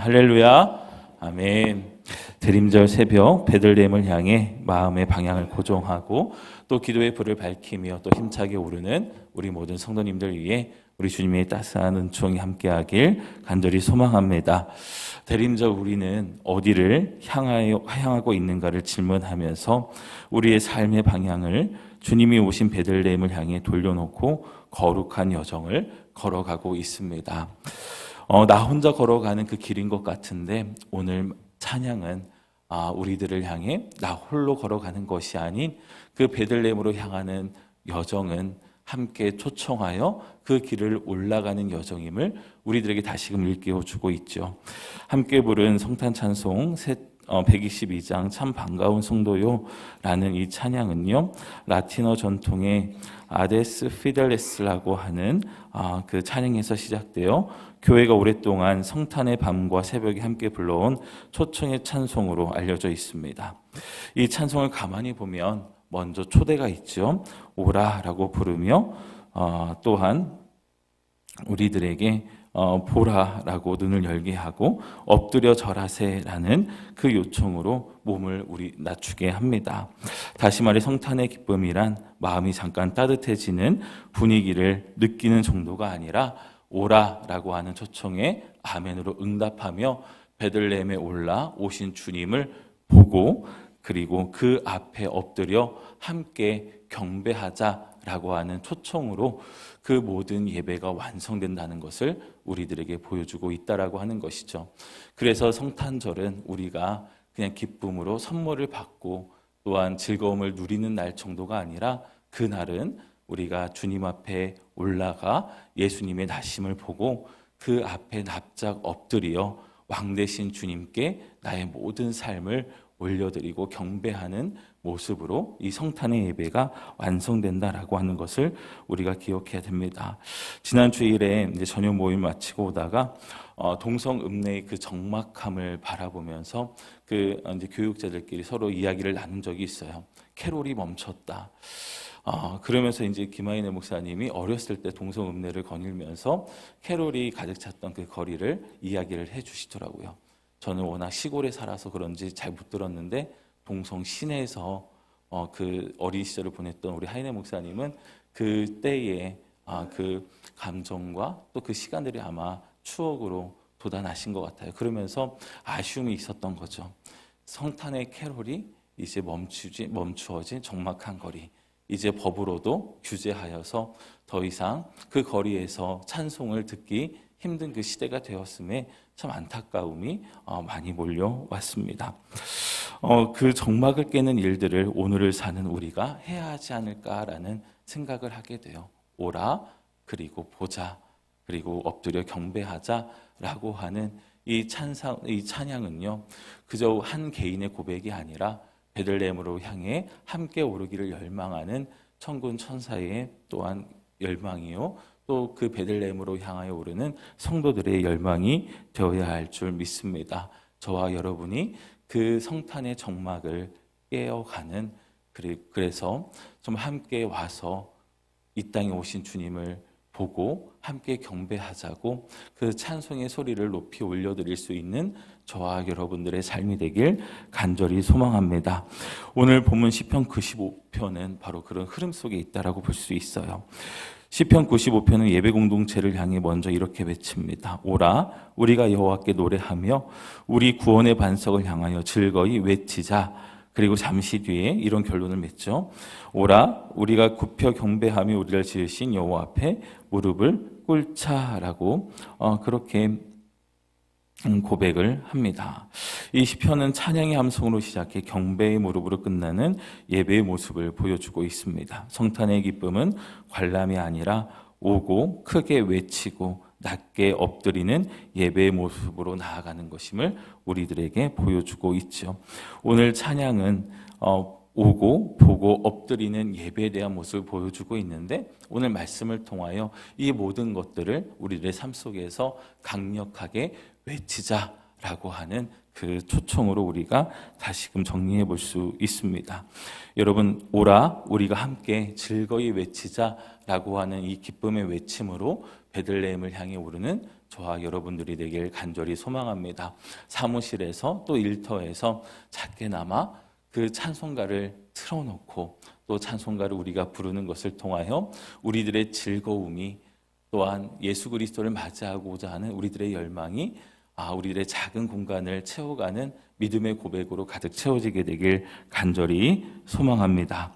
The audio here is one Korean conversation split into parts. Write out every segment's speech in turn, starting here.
할렐루야, 아멘. 대림절 새벽 베들레헴을 향해 마음의 방향을 고정하고 또 기도의 불을 밝히며 또 힘차게 오르는 우리 모든 성도님들 위해 우리 주님의 따스한 은총이 함께하길 간절히 소망합니다. 대림절 우리는 어디를 향하고 있는가를 질문하면서 우리의 삶의 방향을 주님이 오신 베들레헴을 향해 돌려놓고 거룩한 여정을 걸어가고 있습니다. 나 혼자 걸어가는 그 길인 것 같은데 오늘 찬양은 우리들을 향해 나 홀로 걸어가는 것이 아닌 그 베들레헴으로 향하는 여정은 함께 초청하여 그 길을 올라가는 여정임을 우리들에게 다시금 일깨워주고 있죠. 함께 부른 성탄 찬송 122장 참 반가운 성도요라는 이 찬양은요, 라틴어 전통의 아데스 피델레스라고 하는 그 찬양에서 시작되어 교회가 오랫동안 성탄의 밤과 새벽에 함께 불러온 초청의 찬송으로 알려져 있습니다. 이 찬송을 가만히 보면 먼저 초대가 있죠. 오라라고 부르며 또한 우리들에게 보라라고 눈을 열게 하고 엎드려 절하세라는 그 요청으로 몸을 낮추게 합니다. 다시 말해 성탄의 기쁨이란 마음이 잠깐 따뜻해지는 분위기를 느끼는 정도가 아니라 오라라고 하는 초청에 아멘으로 응답하며 베들레헴에 올라 오신 주님을 보고 그리고 그 앞에 엎드려 함께 경배하자라고 하는 초청으로 그 모든 예배가 완성된다는 것을 우리들에게 보여주고 있다라고 하는 것이죠. 그래서 성탄절은 우리가 그냥 기쁨으로 선물을 받고 또한 즐거움을 누리는 날 정도가 아니라 그날은 우리가 주님 앞에 올라가 예수님의 나심을 보고 그 앞에 납작 엎드려 왕 되신 주님께 나의 모든 삶을 올려드리고 경배하는 모습으로 이 성탄의 예배가 완성된다라고 하는 것을 우리가 기억해야 됩니다. 지난 주일에 이제 저녁 모임 마치고 오다가 동성읍내의 그 적막함을 바라보면서 그 이제 교육자들끼리 서로 이야기를 나눈 적이 있어요. 캐롤이 멈췄다. 그러면서 이제 김하인의 목사님이 어렸을 때 동성읍내를 거닐면서 캐롤이 가득 찼던 그 거리를 이야기를 해주시더라고요. 저는 워낙 시골에 살아서 그런지 잘 못 들었는데 동성 시내에서 그 어린 시절을 보냈던 우리 하인의 목사님은 그때의 그 감정과 또 그 시간들이 아마 추억으로 돋아나신 것 같아요. 그러면서 아쉬움이 있었던 거죠. 성탄의 캐롤이 이제 멈추어진 적막한 거리, 이제 법으로도 규제하여서 더 이상 그 거리에서 찬송을 듣기 힘든 그 시대가 되었음에 참 안타까움이 많이 몰려왔습니다. 그 적막을 깨는 일들을 오늘을 사는 우리가 해야 하지 않을까라는 생각을 하게 돼요. 오라, 그리고 보자, 그리고 엎드려 경배하자라고 하는 이 찬양은요, 그저 한 개인의 고백이 아니라 베들레헴으로 향해 함께 오르기를 열망하는 천군 천사의 또한 열망이요, 또 그 베들레헴으로 향하여 오르는 성도들의 열망이 되어야 할 줄 믿습니다. 저와 여러분이 그 성탄의 적막을 깨어가는, 그래서 좀 함께 와서 이 땅에 오신 주님을 보고 함께 경배하자고 그 찬송의 소리를 높이 올려드릴 수 있는 저와 여러분들의 삶이 되길 간절히 소망합니다. 오늘 본문 시편 95편은 바로 그런 흐름 속에 있다라고 볼 수 있어요. 시편 95편은 예배 공동체를 향해 먼저 이렇게 외칩니다. 오라, 우리가 여호와께 노래하며 우리 구원의 반석을 향하여 즐거이 외치자. 그리고 잠시 뒤에 이런 결론을 맺죠. 오라, 우리가 굽혀 경배하며 우리를 지으신 여호와 앞에 무릎을 꿇자라고 그렇게 고백을 합니다. 이 시편은 찬양의 함성으로 시작해 경배의 무릎으로 끝나는 예배의 모습을 보여주고 있습니다. 성탄의 기쁨은 관람이 아니라 오고 크게 외치고 낮게 엎드리는 예배의 모습으로 나아가는 것임을 우리들에게 보여주고 있죠. 오늘 찬양은 오고 보고 엎드리는 예배에 대한 모습을 보여주고 있는데 오늘 말씀을 통하여 이 모든 것들을 우리들의 삶 속에서 강력하게 외치자라고 하는 그 초청으로 우리가 다시금 정리해 볼 수 있습니다. 여러분, 오라, 우리가 함께 즐거이 외치자라고 하는 이 기쁨의 외침으로 베들레헴을 향해 오르는 저와 여러분들이 되길 간절히 소망합니다. 사무실에서 또 일터에서 작게나마 그 찬송가를 틀어놓고 또 찬송가를 우리가 부르는 것을 통하여 우리들의 즐거움이 또한 예수 그리스도를 맞이하고자 하는 우리들의 열망이 우리들의 작은 공간을 채워가는 믿음의 고백으로 가득 채워지게 되길 간절히 소망합니다.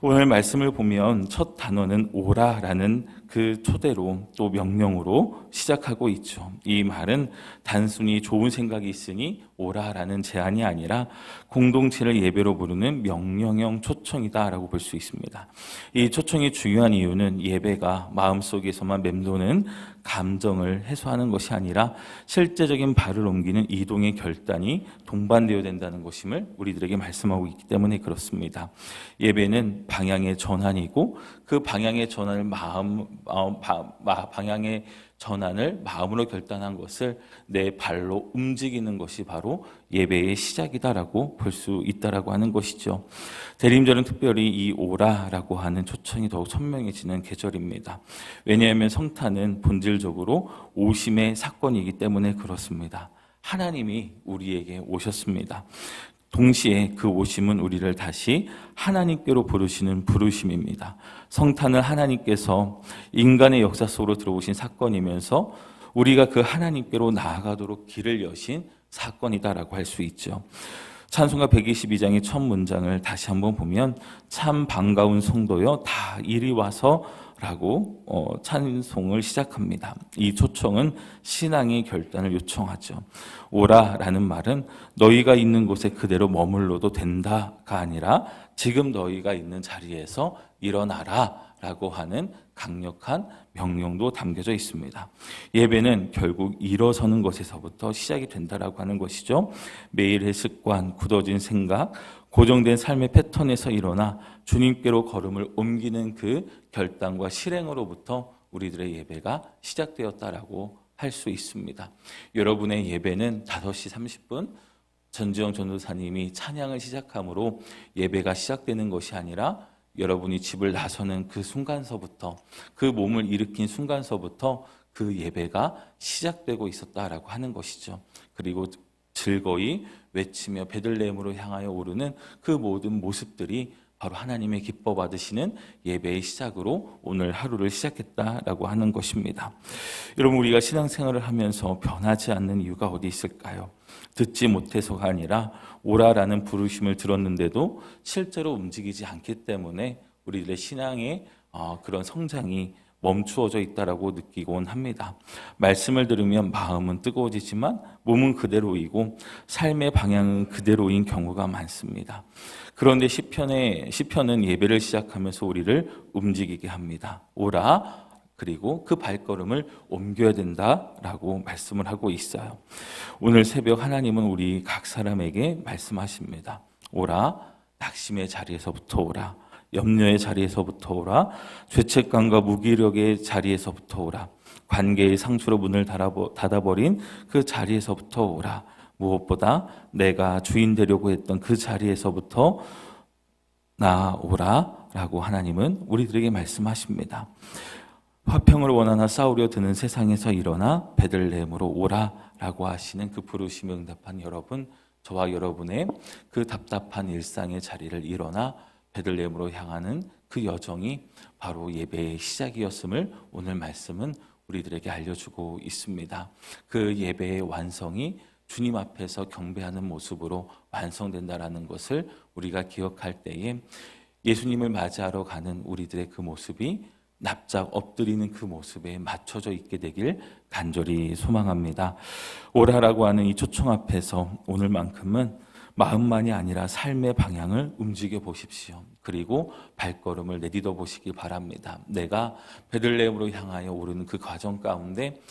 오늘 말씀을 보면 첫 단어는 오라라는 그 초대로 또 명령으로 시작하고 있죠. 이 말은 단순히 좋은 생각이 있으니 오라라는 제안이 아니라 공동체를 예배로 부르는 명령형 초청이다라고 볼 수 있습니다. 이 초청이 중요한 이유는 예배가 마음속에서만 맴도는 감정을 해소하는 것이 아니라 실제적인 발을 옮기는 이동의 결단이 동반되어야 된다는 것임을 우리들에게 말씀하고 있기 때문에 그렇습니다. 예배는 방향의 전환이고 그 방향의 전환을 방향의 전환을 마음으로 결단한 것을 내 발로 움직이는 것이 바로 예배의 시작이다라고 볼 수 있다라고 하는 것이죠. 대림절은 특별히 이 오라라고 하는 초청이 더욱 선명해지는 계절입니다. 왜냐하면 성탄은 본질적으로 오심의 사건이기 때문에 그렇습니다. 하나님이 우리에게 오셨습니다. 동시에 그 오심은 우리를 다시 하나님께로 부르시는 부르심입니다. 성탄은 하나님께서 인간의 역사 속으로 들어오신 사건이면서 우리가 그 하나님께로 나아가도록 길을 여신 사건이다라고 할 수 있죠. 찬송가 122장의 첫 문장을 다시 한번 보면 참 반가운 성도여 다 이리 와서 라고 찬송을 시작합니다. 이 초청은 신앙의 결단을 요청하죠. 오라라는 말은 너희가 있는 곳에 그대로 머물러도 된다가 아니라 지금 너희가 있는 자리에서 일어나라 라고 하는 강력한 명령도 담겨져 있습니다. 예배는 결국 일어서는 것에서부터 시작이 된다라고 하는 것이죠. 매일의 습관, 굳어진 생각, 고정된 삶의 패턴에서 일어나 주님께로 걸음을 옮기는 그 결단과 실행으로부터 우리들의 예배가 시작되었다라고 할 수 있습니다. 여러분의 예배는 5시 30분 전지영 전도사님이 찬양을 시작함으로 예배가 시작되는 것이 아니라 여러분이 집을 나서는 그 순간서부터 그 몸을 일으킨 순간서부터 그 예배가 시작되고 있었다라고 하는 것이죠. 그리고 즐거이 외치며 베들레헴으로 향하여 오르는 그 모든 모습들이 바로 하나님의 기뻐 받으시는 예배의 시작으로 오늘 하루를 시작했다라고 하는 것입니다. 여러분, 우리가 신앙생활을 하면서 변하지 않는 이유가 어디 있을까요? 듣지 못해서가 아니라 오라라는 부르심을 들었는데도 실제로 움직이지 않기 때문에 우리들의 신앙의 그런 성장이 멈추어져 있다라고 느끼곤 합니다. 말씀을 들으면 마음은 뜨거워지지만 몸은 그대로이고 삶의 방향은 그대로인 경우가 많습니다. 그런데 시편은 예배를 시작하면서 우리를 움직이게 합니다. 오라, 그리고 그 발걸음을 옮겨야 된다라고 말씀을 하고 있어요. 오늘 새벽 하나님은 우리 각 사람에게 말씀하십니다. 오라, 낙심의 자리에서부터 오라. 염려의 자리에서부터 오라. 죄책감과 무기력의 자리에서부터 오라. 관계의 상처로 문을 닫아버린 그 자리에서부터 오라. 무엇보다 내가 주인 되려고 했던 그 자리에서부터 나오라 라고 하나님은 우리들에게 말씀하십니다. 화평을 원하나 싸우려 드는 세상에서 일어나 베들레헴으로 오라 라고 하시는 그 부르심에 응답한 여러분, 저와 여러분의 그 답답한 일상의 자리를 일어나 베들레헴으로 향하는 그 여정이 바로 예배의 시작이었음을 오늘 말씀은 우리들에게 알려주고 있습니다. 그 예배의 완성이 주님 앞에서 경배하는 모습으로 완성된다라는 것을 우리가 기억할 때에 예수님을 맞이하러 가는 우리들의 그 모습이 납작 엎드리는 그 모습에 맞춰져 있게 되길 간절히 소망합니다. 오라라고 하는 이 초청 앞에서 오늘만큼은 마음만이 아니라 삶의 방향을 움직여 보십시오. 그리고 발걸음을 내딛어 보시기 바랍니다. 내가 베들레헴으로 향하여 오르는 그 과정 가운데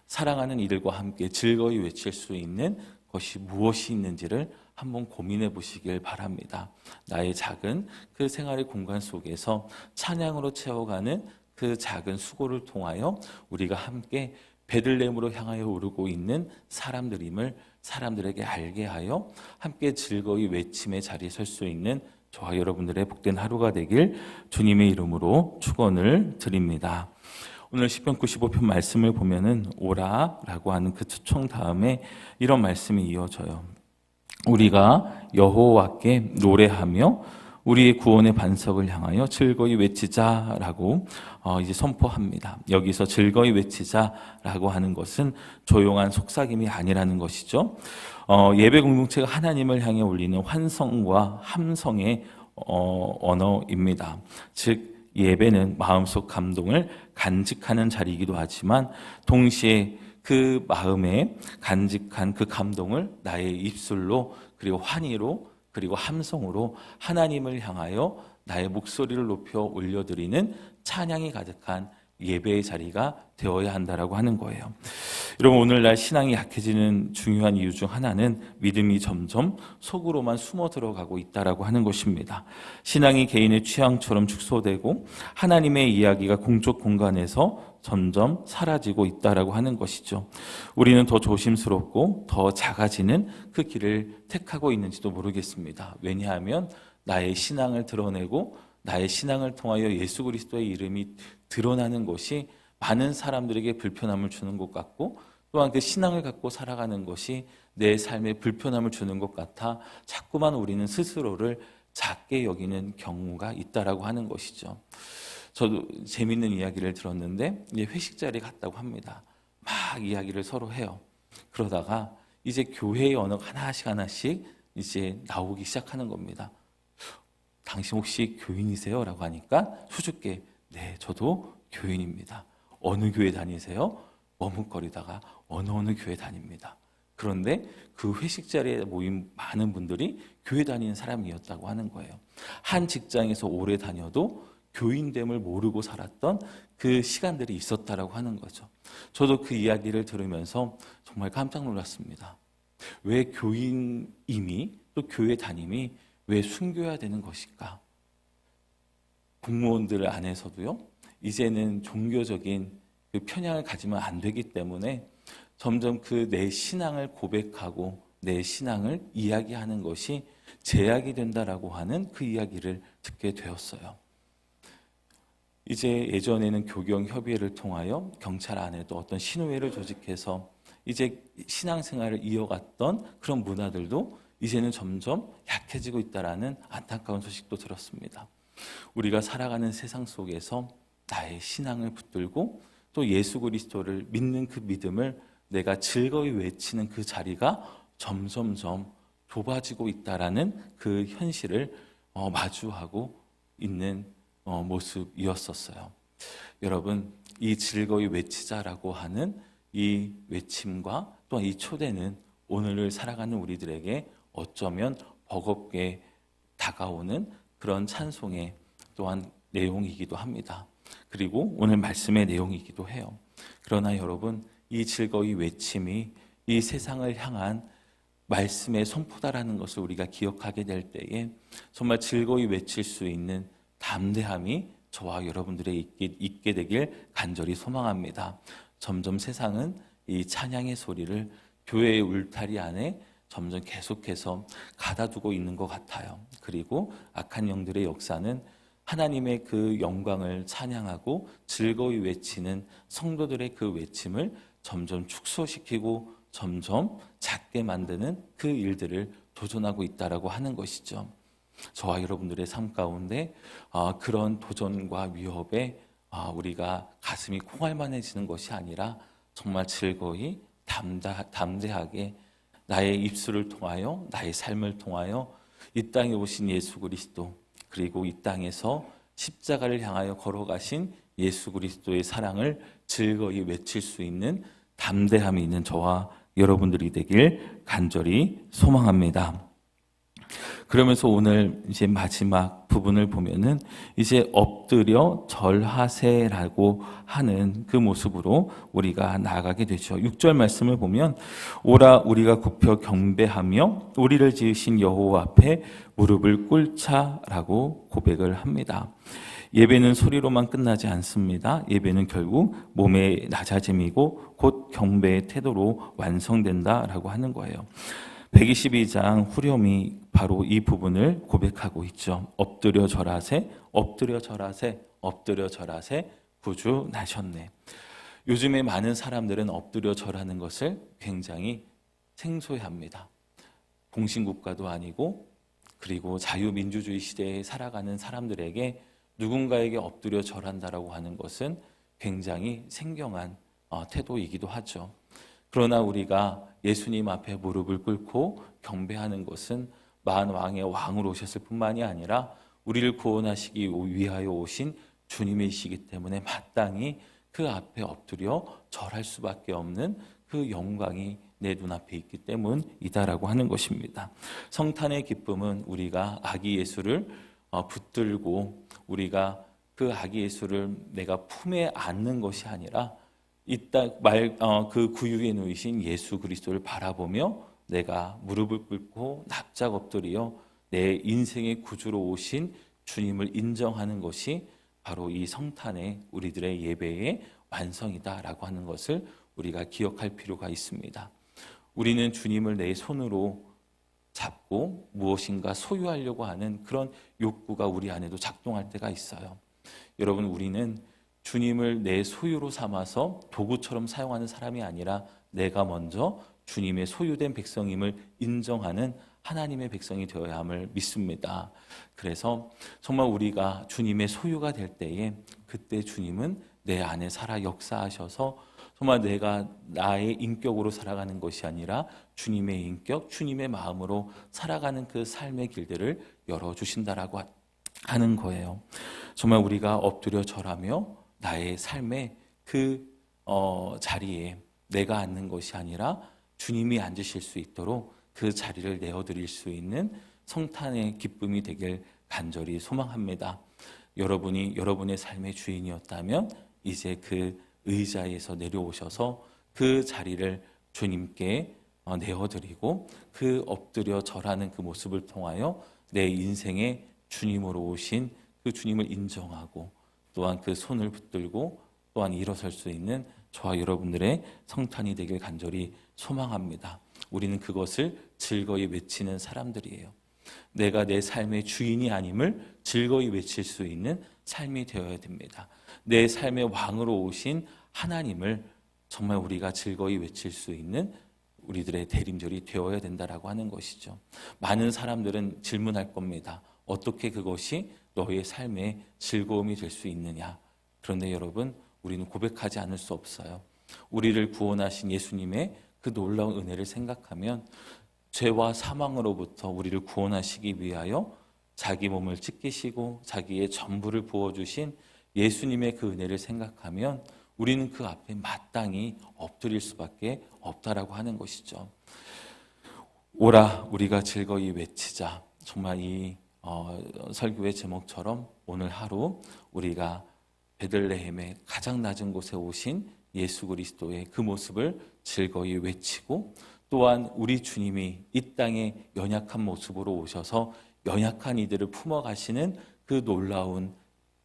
사랑하는 이들과 함께 즐거이 외칠 수 있는 것이 무엇이 있는지를 한번 고민해 보시길 바랍니다. 나의 작은 그 생활의 공간 속에서 찬양으로 채워가는 그 작은 수고를 통하여 우리가 함께 베들레헴으로 향하여 오르고 있는 사람들임을 사람들에게 알게 하여 함께 즐거이 외침의 자리에 설 수 있는 저와 여러분들의 복된 하루가 되길 주님의 이름으로 축원을 드립니다. 오늘 시편 95편 말씀을 보면은 오라라고 하는 그 초청 다음에 이런 말씀이 이어져요. 우리가 여호와께 노래하며 우리의 구원의 반석을 향하여 즐거이 외치자라고 이제 선포합니다. 여기서 즐거이 외치자라고 하는 것은 조용한 속삭임이 아니라는 것이죠. 예배 공동체가 하나님을 향해 올리는 환성과 함성의 언어입니다. 즉 예배는 마음속 감동을 간직하는 자리이기도 하지만 동시에 그 마음에 간직한 그 감동을 나의 입술로 그리고 환희로 그리고 함성으로 하나님을 향하여 나의 목소리를 높여 올려드리는 찬양이 가득한 예배의 자리가 되어야 한다라고 하는 거예요. 여러분, 오늘날 신앙이 약해지는 중요한 이유 중 하나는 믿음이 점점 속으로만 숨어 들어가고 있다라고 하는 것입니다. 신앙이 개인의 취향처럼 축소되고 하나님의 이야기가 공적 공간에서 점점 사라지고 있다라고 하는 것이죠. 우리는 더 조심스럽고 더 작아지는 그 길을 택하고 있는지도 모르겠습니다. 왜냐하면 나의 신앙을 드러내고 나의 신앙을 통하여 예수 그리스도의 이름이 드러나는 것이 많은 사람들에게 불편함을 주는 것 같고 또한 그 신앙을 갖고 살아가는 것이 내 삶에 불편함을 주는 것 같아 자꾸만 우리는 스스로를 작게 여기는 경우가 있다라고 하는 것이죠. 저도 재밌는 이야기를 들었는데 이제 회식 자리에 갔다고 합니다. 막 이야기를 서로 해요. 그러다가 이제 교회의 언어가 하나씩 이제 나오기 시작하는 겁니다. 당신 혹시 교인이세요? 라고 하니까 수줍게 네, 저도 교인입니다. 어느 교회 다니세요? 머뭇거리다가 어느 교회 다닙니다. 그런데 그 회식 자리에 모인 많은 분들이 교회 다니는 사람이었다고 하는 거예요. 한 직장에서 오래 다녀도 교인됨을 모르고 살았던 그 시간들이 있었다라고 하는 거죠. 저도 그 이야기를 들으면서 정말 깜짝 놀랐습니다. 왜 교인임이 또 교회 다님이 왜 숨겨야 되는 것일까? 공무원들 안에서도요, 이제는 종교적인 그 편향을 가지면 안 되기 때문에 점점 그 내 신앙을 고백하고 내 신앙을 이야기하는 것이 제약이 된다라고 하는 그 이야기를 듣게 되었어요. 이제 예전에는 교경협의회를 통하여 경찰 안에도 어떤 신우회를 조직해서 이제 신앙생활을 이어갔던 그런 문화들도 이제는 점점 약해지고 있다라는 안타까운 소식도 들었습니다. 우리가 살아가는 세상 속에서 나의 신앙을 붙들고 또 예수 그리스도를 믿는 그 믿음을 내가 즐거이 외치는 그 자리가 점점점 좁아지고 있다라는 그 현실을 마주하고 있는 모습이었었어요. 여러분, 이 즐거이 외치자라고 하는 이 외침과 또 이 초대는 오늘을 살아가는 우리들에게 어쩌면 버겁게 다가오는 그런 찬송의 또한 내용이기도 합니다. 그리고 오늘 말씀의 내용이기도 해요. 그러나 여러분, 이 즐거이 외침이 이 세상을 향한 말씀의 선포다라는 것을 우리가 기억하게 될 때에 정말 즐거이 외칠 수 있는 담대함이 저와 여러분들의 있게 되길 간절히 소망합니다. 점점 세상은 이 찬양의 소리를 교회의 울타리 안에 점점 계속해서 가다두고 있는 것 같아요. 그리고 악한 영들의 역사는 하나님의 그 영광을 찬양하고 즐거이 외치는 성도들의 그 외침을 점점 축소시키고 점점 작게 만드는 그 일들을 도전하고 있다라고 하는 것이죠. 저와 여러분들의 삶 가운데 그런 도전과 위협에 우리가 가슴이 콩알만해지는 것이 아니라 정말 즐거이 담대하게 나의 입술을 통하여 나의 삶을 통하여 이 땅에 오신 예수 그리스도 그리고 이 땅에서 십자가를 향하여 걸어가신 예수 그리스도의 사랑을 즐거이 외칠 수 있는 담대함이 있는 저와 여러분들이 되길 간절히 소망합니다. 그러면서 오늘 이제 마지막 부분을 보면은 이제 엎드려 절하세라고 하는 그 모습으로 우리가 나아가게 되죠. 6절 말씀을 보면 오라 우리가 굽혀 경배하며 우리를 지으신 여호와 앞에 무릎을 꿇자라고 고백을 합니다. 예배는 소리로만 끝나지 않습니다. 예배는 결국 몸의 낮아짐이고 곧 경배의 태도로 완성된다라고 하는 거예요. 122장 후렴이 바로 이 부분을 고백하고 있죠. 엎드려 절하세, 엎드려 절하세, 엎드려 절하세, 구주 나셨네. 요즘에 많은 사람들은 엎드려 절하는 것을 굉장히 생소해합니다. 공신국가도 아니고 그리고 자유민주주의 시대에 살아가는 사람들에게 누군가에게 엎드려 절한다라고 하는 것은 굉장히 생경한 태도이기도 하죠. 그러나 우리가 예수님 앞에 무릎을 꿇고 경배하는 것은 만왕의 왕으로 오셨을 뿐만이 아니라 우리를 구원하시기 위하여 오신 주님이시기 때문에 마땅히 그 앞에 엎드려 절할 수밖에 없는 그 영광이 내 눈앞에 있기 때문이다라고 하는 것입니다. 성탄의 기쁨은 우리가 아기 예수를 붙들고 우리가 그 아기 예수를 내가 품에 안는 것이 아니라 그 구유에 누이신 예수 그리스도를 바라보며 내가 무릎을 꿇고 납작 엎드려 내 인생의 구주로 오신 주님을 인정하는 것이 바로 이 성탄의 우리들의 예배의 완성이다라고 하는 것을 우리가 기억할 필요가 있습니다. 우리는 주님을 내 손으로 잡고 무엇인가 소유하려고 하는 그런 욕구가 우리 안에도 작동할 때가 있어요. 여러분, 우리는 주님을 내 소유로 삼아서 도구처럼 사용하는 사람이 아니라 내가 먼저 주님의 소유된 백성임을 인정하는 하나님의 백성이 되어야 함을 믿습니다. 그래서 정말 우리가 주님의 소유가 될 때에 그때 주님은 내 안에 살아 역사하셔서 정말 내가 나의 인격으로 살아가는 것이 아니라 주님의 인격, 주님의 마음으로 살아가는 그 삶의 길들을 열어주신다라고 하는 거예요. 정말 우리가 엎드려 절하며 나의 삶의 그 자리에 내가 앉는 것이 아니라 주님이 앉으실 수 있도록 그 자리를 내어드릴 수 있는 성탄의 기쁨이 되길 간절히 소망합니다. 여러분이 여러분의 삶의 주인이었다면 이제 그 의자에서 내려오셔서 그 자리를 주님께 내어드리고 그 엎드려 절하는 그 모습을 통하여 내 인생의 주님으로 오신 그 주님을 인정하고 또한 그 손을 붙들고 또한 일어설 수 있는 저와 여러분들의 성탄이 되길 간절히 소망합니다. 우리는 그것을 즐거이 외치는 사람들이에요. 내가 내 삶의 주인이 아님을 즐거이 외칠 수 있는 삶이 되어야 됩니다. 내 삶의 왕으로 오신 하나님을 정말 우리가 즐거이 외칠 수 있는 우리들의 대림절이 되어야 된다라고 하는 것이죠. 많은 사람들은 질문할 겁니다. 어떻게 그것이 너의 삶의 즐거움이 될 수 있느냐? 그런데 여러분, 우리는 고백하지 않을 수 없어요. 우리를 구원하신 예수님의 그 놀라운 은혜를 생각하면 죄와 사망으로부터 우리를 구원하시기 위하여 자기 몸을 찢기시고 자기의 전부를 부어주신 예수님의 그 은혜를 생각하면 우리는 그 앞에 마땅히 엎드릴 수밖에 없다라고 하는 것이죠. 오라 우리가 즐거이 외치자. 정말 이 설교의 제목처럼 오늘 하루 우리가 베들레헴의 가장 낮은 곳에 오신 예수 그리스도의 그 모습을 즐거이 외치고 또한 우리 주님이 이 땅에 연약한 모습으로 오셔서 연약한 이들을 품어가시는 그 놀라운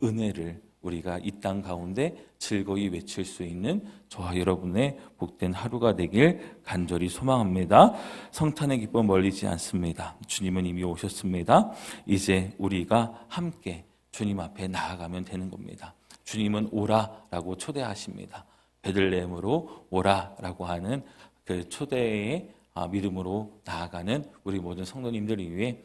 은혜를 우리가 이 땅 가운데 즐거이 외칠 수 있는 저와 여러분의 복된 하루가 되길 간절히 소망합니다. 성탄의 기쁨 멀리지 않습니다. 주님은 이미 오셨습니다. 이제 우리가 함께 주님 앞에 나아가면 되는 겁니다. 주님은 오라라고 초대하십니다. 베들레헴으로 오라라고 하는 그 초대의 믿음으로 나아가는 우리 모든 성도님들을 위해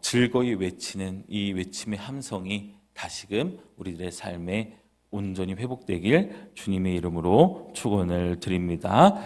즐거이 외치는 이 외침의 함성이 다시금 우리들의 삶에 온전히 회복되길 주님의 이름으로 축원을 드립니다.